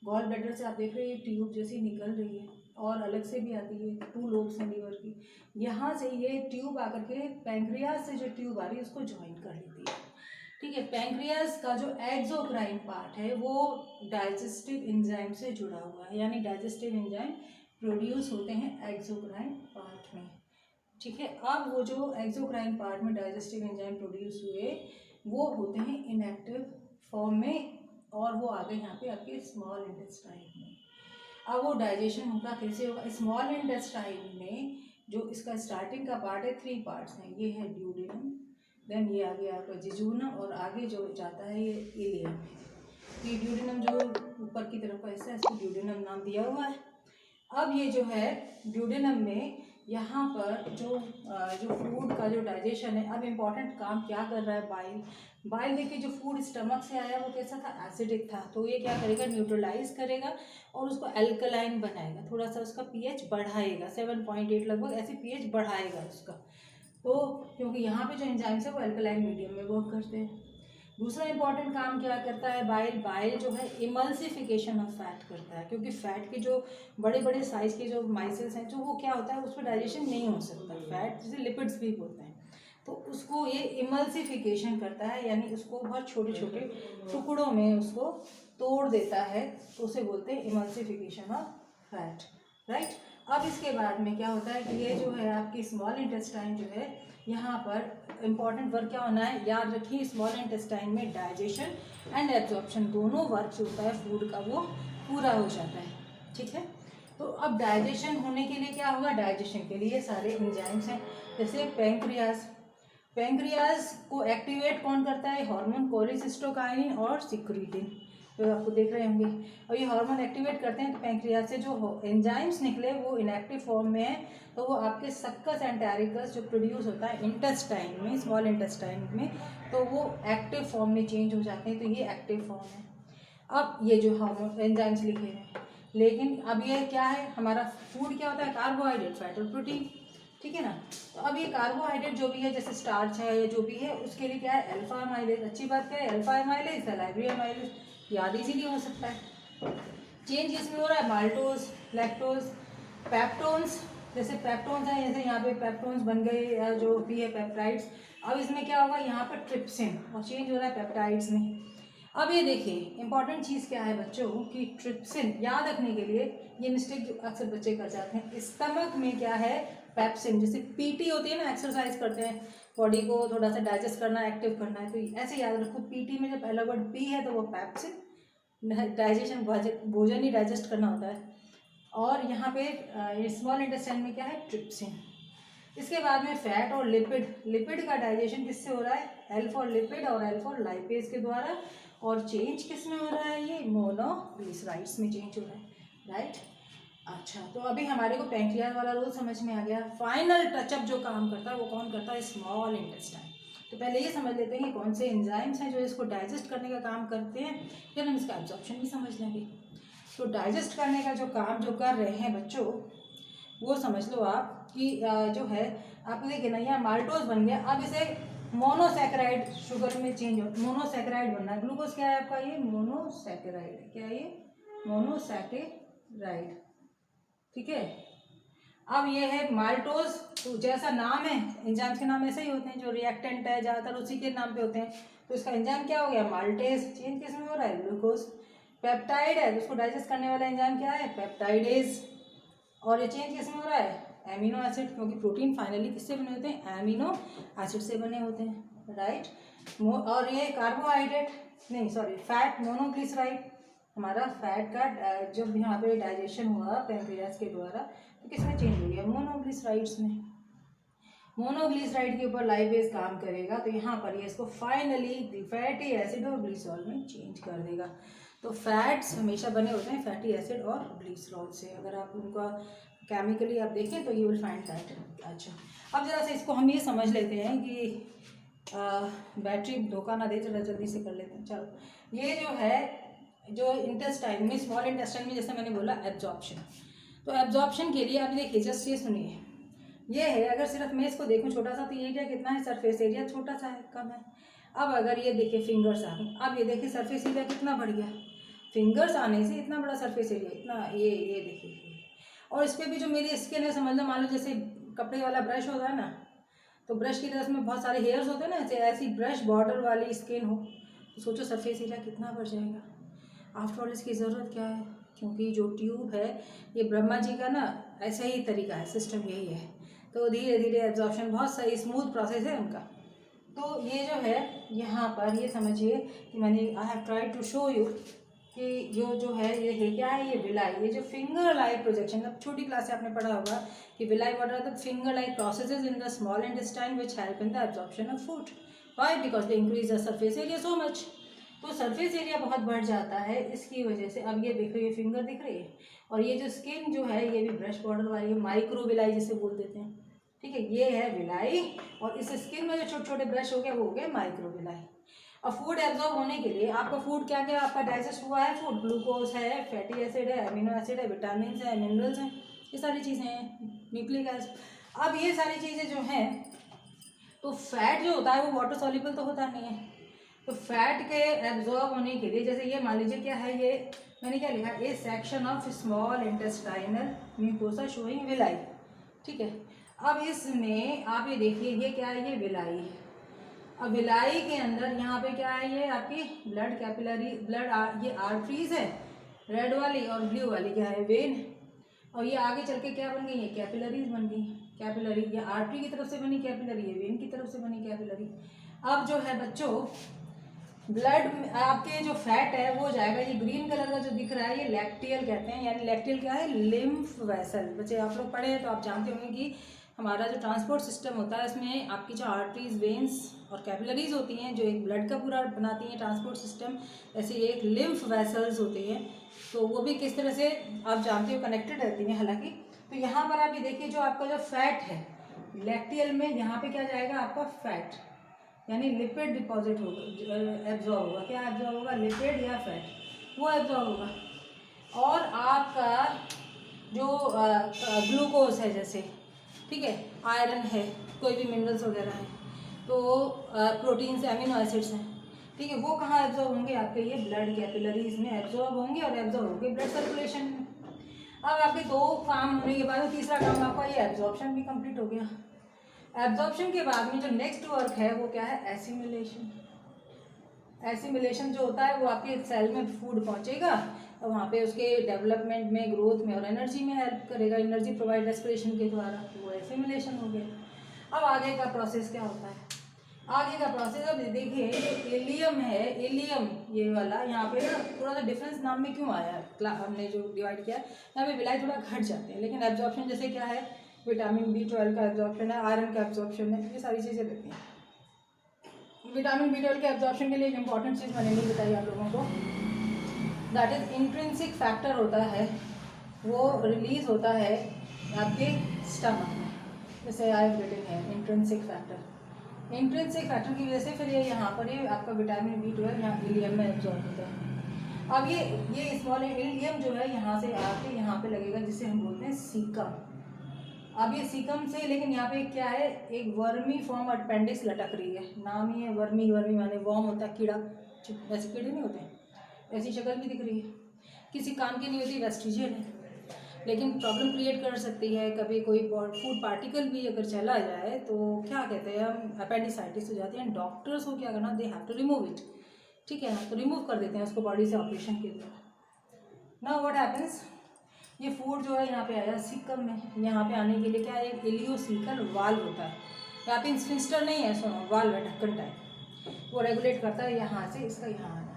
गॉल ब्लैडर से आप देख रहे हैं ट्यूब जैसी निकल रही है और अलग से भी आती है, 2 लोब्स हैं लीवर की। यहाँ से ये ट्यूब आकर के पैंक्रियाज से जो ट्यूब आ रही है उसको ज्वाइन कर लेती है, ठीक है। पैंक्रियाज का जो एक्सोक्राइन पार्ट है वो डाइजेस्टिव एंजाइम से जुड़ा हुआ है, यानी डाइजेस्टिव एंजाइम प्रोड्यूस होते हैं एक्सोक्राइन पार्ट में, ठीक है। अब वो जो एक्सोक्राइन पार्ट में डाइजेस्टिव एंजाइम प्रोड्यूस हुए वो होते हैं इनएक्टिव फॉर्म में, और वो आ गए यहाँ पे आपके स्मॉल इंटेस्टाइन में। अब वो डाइजेशन होगा कैसे होगा, स्मॉल इंटेस्टाइन में जो इसका स्टार्टिंग का पार्ट है 3 पार्ट्स हैं। ये है ड्यूडेनम, देन ये आगे आपका जिजूनम, और आगे जो जाता है ये इलियम। ये ड्यूडेनम जो ऊपर की तरफ का हिस्सा है इसको ड्यूडेनम नाम दिया हुआ है। अब ये जो है ड्यूडेनम में यहाँ पर जो फूड का जो डाइजेशन है, अब इम्पॉर्टेंट काम क्या कर रहा है, बाइल देखिए जो फूड स्टमक से आया वो कैसा था, एसिडिक था। तो ये क्या करेगा, न्यूट्रलाइज करेगा और उसको एल्कलाइन बनाएगा, थोड़ा सा उसका पीएच बढ़ाएगा, 7.8 लगभग ऐसे पीएच बढ़ाएगा उसका। तो क्योंकि यहाँ पे जो एंजाइम्स है वो एल्कलाइन मीडियम में वर्क करते हैं। दूसरा इंपॉर्टेंट काम क्या करता है, बाइल जो है इमल्सिफिकेशन ऑफ फैट करता है, क्योंकि फैट के जो बड़े बड़े साइज के जो माइसेल्स हैं जो वो क्या होता है उस पर डाइजेशन नहीं हो सकता, फैट जिसे लिपिड्स भी बोलते हैं, तो उसको ये इमल्सिफिकेशन करता है, यानी उसको बहुत छोटे छोटे टुकड़ों में उसको तोड़ देता है, तो उसे बोलते हैं इमल्सिफिकेशन ऑफ फैट, राइट। अब इसके बाद में क्या होता है कि ये जो है आपकी स्मॉल इंटेस्टाइन जो है, यहाँ पर इंपॉर्टेंट वर्क क्या होना है, याद रखिए स्मॉल इंटेस्टाइन में डाइजेशन एंड एब्जॉर्प्शन दोनों वर्क जो होता है फूड का वो पूरा हो जाता है, ठीक है। तो अब डाइजेशन होने के लिए क्या होगा, डाइजेशन के लिए सारे एंजाइम्स हैं, जैसे पैंक्रियाज को एक्टिवेट कौन करता है, हार्मोन कोलिसिस्टोकाइनिन और सिक्रीटिन, जो आपको देख रहे होंगे, और ये हार्मोन एक्टिवेट करते हैं तो पैंक्रियाज से जो एंजाइम्स निकले वो इनएक्टिव फॉर्म में है, तो वो आपके सक्कस एंटेरिकस जो प्रोड्यूस होता है इंटेस्टाइन में, स्मॉल इंटेस्टाइन में, तो वो एक्टिव फॉर्म में चेंज हो जाते हैं, तो ये एक्टिव फॉर्म है। अब ये जो हार्मोन एंजाइम्स लिखे हैं, लेकिन अब ये क्या है, हमारा फूड क्या होता है, कार्बोहाइड्रेट, फैट और प्रोटीन, ठीक है ना। तो अब ये कार्बोहाइड्रेट जो भी है, जैसे स्टार्च है या जो भी है, उसके लिए क्या है, अल्फा अमाइलेज। अच्छी बात क्या है, अल्फा अमाइलेज, सैलाइवरी अमाइलेज, याद इजीली हो सकता है। चेंज इसमें हो रहा है माल्टोज, लैक्टोज, पेप्टोन्स, जैसे पेप्टोन्स हैं, जैसे यहाँ पे पेप्टोन्स बन गए, या जो भी है पेप्टाइड्स। अब इसमें क्या होगा, यहाँ पर ट्रिप्सिन, और चेंज हो रहा है पेप्टाइड्स में। अब ये देखिए इंपॉर्टेंट चीज़ क्या है बच्चों, कि ट्रिप्सिन याद रखने के लिए, ये मिस्टेक जो अक्सर बच्चे कर जाते हैं, स्टमक में क्या है, पेप्सिन। जैसे पीटी होती है ना, एक्सरसाइज करते हैं, बॉडी को थोड़ा सा डाइजेस्ट करना है, एक्टिव करना है, तो ऐसे याद रखो, पीटी में जब पहला वर्ड पी है तो वो पेप्सिन, डाइजेशन, भोजन ही डाइजेस्ट करना होता है। और यहाँ पे स्मॉल इंटेस्टाइन में क्या है, ट्रिप्सिन। इसके बाद में फैट और लिपिड, लिपिड का डाइजेशन किससे हो रहा है, एल्फा लिपिड और एल्फा लाइपेज के द्वारा, और चेंज किस में हो रहा है, ये मोनोग्लिसराइड्स में चेंज हो रहा है, राइट। अच्छा, तो अभी हमारे को पैंक्रियाज वाला रूल समझ में आ गया। फाइनल टचअप जो काम करता है वो कौन करता है, स्मॉल इंटेस्टाइन। तो पहले ये समझ लेते हैं कि कौन से एंजाइम्स हैं जो इसको डाइजेस्ट करने का काम करते हैं, फिर हम इसका एब्जॉर्प्शन भी समझ लेंगे। तो डाइजेस्ट करने का जो काम जो कर रहे हैं बच्चों, वो समझ लो आप कि जो है, आपको देखिए ना, यहाँ माल्टोज बन गया, अब इसे मोनोसैकेराइड शुगर में चेंज हो, मोनोसैकेराइड बनना है। ग्लूकोज क्या है आपका, ये मोनोसैकेराइड है, क्या है ये, मोनोसैकेराइड, ठीक है। अब ये है माल्टोज, तो जैसा नाम है, एंजाइम्स के नाम ऐसे ही होते हैं, जो रिएक्टेंट है ज़्यादातर उसी के नाम पे होते हैं, तो इसका एंजाइम क्या हो गया, माल्टेज, चेंज किसमें हो रहा है, ग्लूकोज। पेप्टाइड है, तो उसको डाइजेस्ट करने वाला एंजाइम क्या है, पेप्टाइडेज, और ये चेंज किसमें हो रहा है, एमिनो एसिड, क्योंकि प्रोटीन फाइनली किससे बने होते हैं, एमिनो एसिड से बने होते हैं, राइट। और ये कार्बोहाइड्रेट, नहीं सॉरी, फैट, मोनोग्लिसराइड, हमारा फैट का जब यहाँ पे डाइजेशन हुआ पैंक्रियाज के द्वारा, तो किसमें चेंज हो गया, मोनोग्लिसराइड्स में। मोनोग्लिसराइड के ऊपर लाइपेज काम करेगा, तो यहाँ पर ये इसको फाइनली फैटी एसिड और ग्लिसरॉल में चेंज कर देगा। तो फैट्स हमेशा बने होते हैं फैटी एसिड और ग्लिसरॉल से, अगर आप उनका केमिकली आप देखें तो यू विल फाइंड दैट। अच्छा, अब जरा से इसको हम ये समझ लेते हैं कि बैटरी धोखा ना दे, जरा जल्दी से कर लेते हैं। चलो, ये जो है, जो इंटेस्टाइन में, स्मॉल इंटेस्टाइन में, जैसे मैंने बोला एब्जॉर्प्शन, तो एब्जॉर्प्शन के लिए अब देखिए, जस्ट ये सुनिए, ये है, अगर सिर्फ मैं इसको देखूं छोटा सा, तो ये एरिया कितना है, सरफेस एरिया छोटा सा है, कम है। अब अगर ये देखिए फिंगर्स आ गए, अब ये देखिए सरफेस एरिया कितना बढ़ गया, फिंगर्स आने से इतना बड़ा सरफेस एरिया, इतना, ये देखिए, और इस पर भी जो मेरी स्किन है, समझ लो, मान लो जैसे कपड़े वाला ब्रश होता है ना, तो ब्रश की तरफ में बहुत सारे हेयर्स होते हैं ना, ऐसी ब्रश बॉर्डर वाली स्किन हो, तो सोचो सरफेस एरिया कितना बढ़ जाएगा। आफ्टर ऑल इसकी ज़रूरत क्या है, क्योंकि जो ट्यूब है, ये ब्रह्मा जी का ना ऐसा ही तरीका है, सिस्टम यही है, तो धीरे धीरे एब्जॉर्प्शन, बहुत सही स्मूथ प्रोसेस है उनका। तो ये जो है, यहाँ पर ये समझिए कि मैंने, I have tried to show you कि जो है, ये है क्या है, ये विलाई, ये जो फिंगर लाइक प्रोजेक्शन, अब छोटी क्लास से आपने पढ़ा होगा कि villi what are the finger like processes in the small intestine which help in the absorption of food, why, because they increase the surface area so much. तो surface area बहुत बढ़ जाता है इसकी वजह से। अब ये देखो, ये फिंगर दिख रही है, और ये जो स्किन जो है, ये भी ब्रश बॉर्डर वाली है, माइक्रो विलाई जिसे बोल देते हैं, ठीक है, ये है विलाई, और इस स्किन में जो छोटे छोटे ब्रश हो गए वो हो गए माइक्रो विलाई। और फूड एब्जॉर्ब होने के लिए आपका फूड क्या क्या आपका डाइजेस्ट हुआ है, फूड ग्लूकोज है, फैटी एसिड है, अमीनो एसिड है, विटामिन है, मिनरल्स हैं, ये सारी चीज़ें हैं, न्यूक्लिक एसिड। अब ये सारी चीज़ें जो हैं, तो फैट जो होता है वो वाटर सॉल्युबल तो होता नहीं है, तो फैट के एब्जॉर्ब होने के लिए, जैसे ये मान लीजिए क्या है, ये मैंने क्या लिखा, A section of small intestinal mucosa showing villi, ठीक है। अब इसमें आप ये देखिए, ये क्या है, ये विलाई है। अब विलाई के अंदर यहाँ पे क्या है, ये आपकी ब्लड कैपिलरी, ब्लड, ये आर्टरीज है रेड वाली, और ब्लू वाली क्या है, वेन, और ये आगे चल के क्या बन गई, ये कैपिलरीज बन गई, कैपिलरी, ये आर्टरी की तरफ से बनी कैपिलरी, ये वेन की तरफ से बनी कैपिलरी। अब जो है बच्चों, ब्लड आपके जो फैट है वो जाएगा, ये ग्रीन कलर का जो दिख रहा है, ये लैक्टियल कहते हैं, यानी लैक्टियल क्या है, लिम्फ वेसल। बच्चे आप लोग पढ़े हैं तो आप जानते होंगे कि हमारा जो ट्रांसपोर्ट सिस्टम होता है इसमें आपकी जो आर्टरीज, वेन्स और कैपिलरीज होती हैं जो एक ब्लड का पूरा बनाती हैं ट्रांसपोर्ट सिस्टम, ऐसे ये एक लिम्फ वेसल्स होती हैं, तो वो भी किस तरह से आप जानते हो कनेक्टेड रहती हैं। हालांकि तो यहाँ पर आप ये देखिए जो आपका जो फैट है लैक्टियल में, यहाँ पे क्या जाएगा आपका फैट, यानी लिपिड डिपॉजिट होगा, एब्जॉर्ब होगा। क्या एब्जॉर्ब होगा? लिपिड या फैट, वो एब्जॉर्ब होगा। और आपका जो ग्लूकोज है जैसे, ठीक है, आयरन है, कोई भी मिनरल्स वगैरह हैं, तो प्रोटीन्स, एमिनो एसिड्स हैं, ठीक है, वो कहाँ एब्जॉर्ब होंगे? आपके ये ब्लड कैपिलरीज में एब्जॉर्ब होंगे और एब्जॉर्ब होंगे ब्लड सर्कुलेशन में। अब आपके दो काम होने के बाद तीसरा काम आपका ये एब्जॉर्प्शन भी कंप्लीट हो गया। एब्जॉर्प्शन के बाद में जो नेक्स्ट वर्क है वो क्या है? एसिमिलेशन। एसिमिलेशन जो होता है वो आपके सेल में फूड पहुंचेगा और वहाँ पे उसके डेवलपमेंट में, ग्रोथ में और एनर्जी में हेल्प करेगा, एनर्जी प्रोवाइड रेस्पिरेशन के द्वारा, वो एसिमिलेशन हो गया। अब आगे का प्रोसेस क्या होता है? आगे का प्रोसेस अब देखिए जो इलियम है, इलियम ये वाला, यहाँ पे ना थोड़ा सा डिफरेंस नाम में क्यों आया है, हमने जो डिवाइड किया यहाँ पे विलाई थोड़ा घट जाते हैं, लेकिन एब्जॉर्प्शन जैसे क्या है, विटामिन B12 का एब्जॉर्प्शन है, आयरन का एब्जॉर्प्शन है, ये सारी चीज़ें रहती हैं। विटामिन B12 के एब्जॉर्प्शन के लिए एक इंपॉर्टेंट चीज़ मैंने नहीं बताई आप लोगों को, दैट इज इंट्रिंसिक फैक्टर होता है, वो रिलीज होता है आपके स्टमक में, जैसे आई एम रिटन है इंट्रिंसिक फैक्टर। इंट्रिंसिक फैक्टर की वजह से फिर ये यहाँ पर ये आपका विटामिन B12 यहाँ इलियम में एब्जॉर्ब होता है। अब ये स्मॉल इलियम जो है यहाँ से आके यहाँ पे लगेगा, जिसे हम बोलते हैं सीकम। अब ये सीकम से, लेकिन यहाँ पे क्या है, एक वर्मी फॉर्म अपेंडिक्स लटक रही है, नाम ही है वर्मी, वर्मी माने वर्म होता है कीड़ा, वैसे कीड़े नहीं होते, ऐसी शक्ल भी दिख रही है, किसी काम की नहीं होती, वेस्टिजियल है, लेकिन प्रॉब्लम क्रिएट कर सकती है। कभी कोई फूड पार्टिकल भी अगर चला जाए तो क्या कहते हैं हम, अपेंडिसाइटिस हो जाती है, डॉक्टर्स को क्या करना, they have to remove it, ठीक है ना, तो रिमूव कर देते हैं उसको बॉडी से ऑपरेशन के द्वारा। नाउ व्हाट हैपेंस, ये फूड जो है यहाँ पे आया सीकम में, यहाँ पे आने के लिए क्या है, एक इलियोसीकल वाल्व होता है, यहाँ पे स्फिंक्टर नहीं है, सुनो वाल्व है, ढक्कन टाइप, वो रेगुलेट करता है यहाँ से इसका यहाँ आना।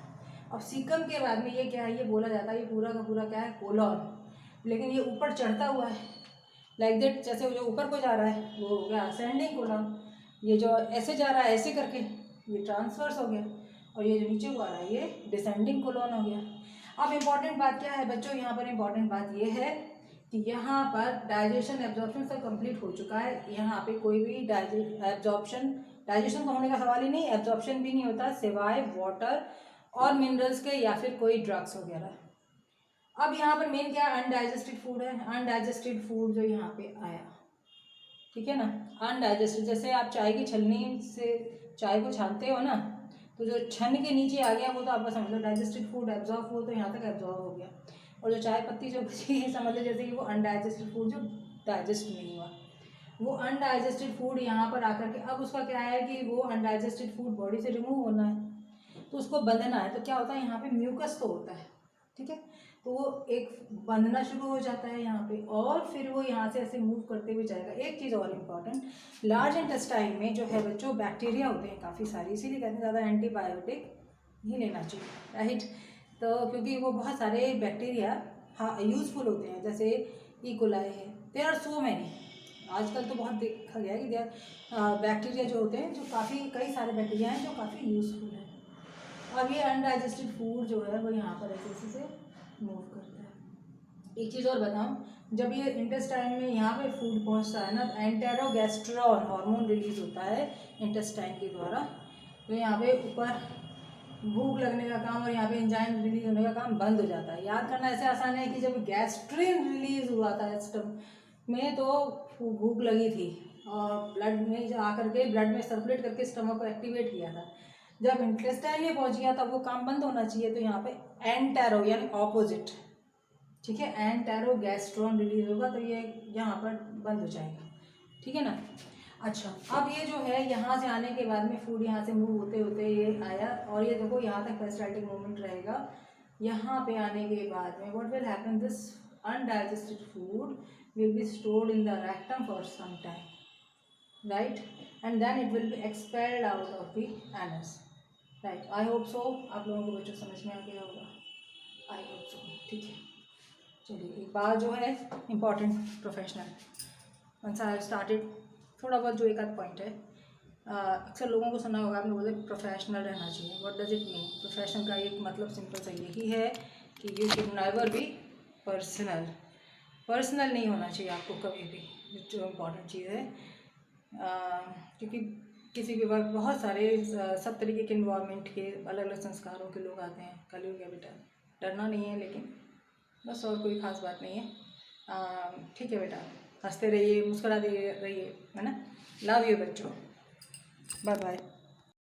अब सीकम के बाद में ये क्या है, ये बोला जाता है ये पूरा का पूरा क्या है, कोलॉन, लेकिन ये ऊपर चढ़ता हुआ है लाइक दैट, जैसे जो ऊपर को जा रहा है वो हो गया असेंडिंग कोलॉन, ये जो ऐसे जा रहा है ऐसे करके ये ट्रांसवर्स हो गया, और ये जो नीचे को आ रहा है ये डिसेंडिंग कोलॉन हो गया। अब इम्पॉर्टेंट बात क्या है बच्चों, यहाँ पर इम्पॉर्टेंट बात ये है कि यहाँ पर डाइजेशन एब्जॉर्प्शन सब कंप्लीट हो चुका है, यहाँ पे कोई भी डाइजेशन तो होने का सवाल ही नहीं, एब्जॉर्प्शन भी नहीं होता सिवाय वाटर और मिनरल्स के या फिर कोई ड्रग्स वगैरह। अब यहाँ पर मेन क्या अनडाइजेस्टेड फूड है, अनडाइजेस्टेड फूड जो यहाँ पे आया, ठीक है ना, अनडाइजेस्टेड, जैसे आप चाय की छलनी से चाय को छानते हो ना, तो जो छन के नीचे आ गया वो तो आपका समझ लो डाइजेस्टेड फूड एब्जॉर्ब हो, तो यहाँ तक एब्जॉर्ब हो गया, और जो चाय पत्ती जो बची है समझ लो जैसे कि वो अनडाइजेस्टेड फूड जो डाइजेस्ट नहीं हुआ, वो अनडाइजेस्टेड फूड यहाँ पर आकर के, अब उसका क्या है कि वो अनडाइजेस्टेड फूड बॉडी से रिमूव होना है, तो उसको बंधना है, तो क्या होता है यहाँ पे म्यूकस तो होता है, ठीक है, तो वो एक बंधना शुरू हो जाता है यहाँ पे, और फिर वो यहाँ से ऐसे मूव करते हुए जाएगा। एक चीज़ और इम्पॉर्टेंट, लार्ज इंटेस्टाइन में जो है बच्चों बैक्टीरिया होते हैं काफ़ी सारी, इसीलिए कहते हैं ज़्यादा एंटीबायोटिक नहीं लेना चाहिए, राइट, तो क्योंकि वो बहुत सारे बैक्टीरिया हाँ यूज़फुल होते हैं, जैसे इकोलाई है, देयर आर सो मैनी, आजकल तो बहुत देखा गया है कि देयर बैक्टीरिया जो होते हैं, जो काफ़ी कई सारे बैक्टीरिया हैं जो काफ़ी यूज़फुल हैं। अब ये अनडाइजेस्टेड फूड जो है वो यहाँ पर ऐसे से मूव करता है। एक चीज़ और बताऊँ, जब ये इंटेस्टाइन में यहाँ पे फूड पहुँचता है ना, तो एंटेरोगैस्ट्रॉन हार्मोन रिलीज होता है इंटेस्टाइन के द्वारा, तो यहाँ पे ऊपर भूख लगने का काम और यहाँ पे एंजाइम रिलीज होने का काम बंद हो जाता है। याद करना ऐसे आसान है कि जब गैस्ट्रिन रिलीज हुआ था स्टमक में तो भूख लगी थी, और ब्लड में आकर के ब्लड में सर्कुलेट करके स्टमक को एक्टिवेट किया था, जब इंटेस्टाइन में पहुंच गया तब वो काम बंद होना चाहिए, तो यहाँ पे एंटेरो यानी ऑपोजिट, ठीक है, एंटेरोगैस्ट्रॉन रिलीज होगा, तो ये यहाँ पर बंद हो जाएगा, ठीक है ना। अच्छा, अब ये जो है यहाँ से आने के बाद में फूड यहाँ से मूव होते होते ये आया, और ये देखो यहाँ तक पेरिस्टाल्टिक मूवमेंट रहेगा, यहाँ पे आने के बाद में what will happen, this undigested food will be stored in the rectum for some time, right, and then it will be expelled out of the anus, right. I hope so आप लोगों को बच्चों समझ में आ गया होगा, आई होप सो, ठीक है। चलिए एक बात जो है important professional, once I started, थोड़ा बहुत जो एक आध पॉइंट है। अक्सर लोगों को सुना होगा, आपने बोला प्रोफेशनल रहना चाहिए। What does it mean? Professional का एक मतलब सिंपल सा यही है कि you should never be personal. Personal नहीं होना चाहिए आपको कभी भी, जो इम्पोर्टेंट चीज़ है। क्योंकि किसी भी वक्त बहुत सारे सब तरीके के इन्वायरमेंट के अलग अलग संस्कारों के लोग आते हैं। कलयुग है बेटा, डरना नहीं है, लेकिन बस और कोई ख़ास बात नहीं है। ठीक है बेटा, हंसते रहिए, मुस्कुराते रहिए, है ना। लव यू बच्चों, बाय बाय।